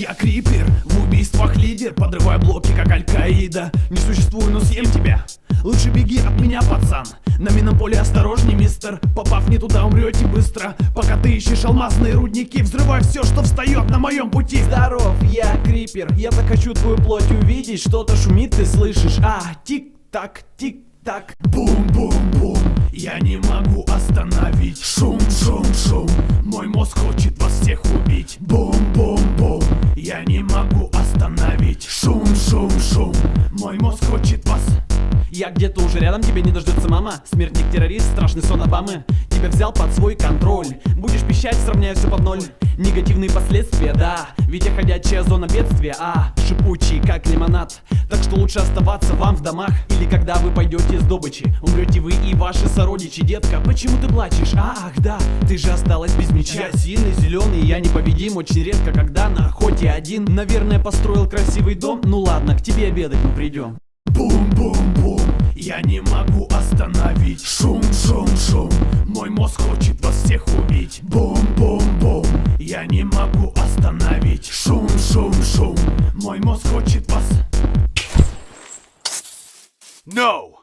Я крипер, в убийствах лидер, подрываю блоки, как Аль-Каида. Не существую, но съем тебя. Лучше беги от меня, пацан. На минном поле осторожней, мистер. Попав не туда, умрете быстро. Пока ты ищешь алмазные рудники, взрывай все, что встает на моем пути. Здоров, я крипер. Я так хочу твою плоть увидеть. Что-то шумит, ты слышишь? Тик-так, тик-так. Бум-бум-бум, я не могу остановить. Шум-шум-шум, мой мозг хочет вас всех убить. Бум-бум-бум, я не могу остановить. Шум-шум-шум, мой мозг хочет вас. Я где-то уже рядом, тебя не дождется мама. Смертник-террорист, страшный сон Обамы. Тебя взял под свой контроль. Будешь пищать, сравняю все под ноль. Негативные последствия, да. Ведь я ходячая зона бедствия, шипучий, как лимонад. Так что лучше оставаться вам в домах. Или когда вы пойдете с добычи, умрете вы и ваши сородичи. Детка, почему ты плачешь? Ах, да, ты же осталась без меча. Я сильный, зеленый, я непобедим. Очень редко, когда на охоте один. Наверное, построил красивый дом. Ну ладно, к тебе обедать мы придем. Бум-бум-бум, я не могу остановить. Шум-шум-шум, мой мозг хочет вас всех убить. Бум-бум-бум, я не могу остановить. Шум-шум-шум, мой мозг хочет вас. No!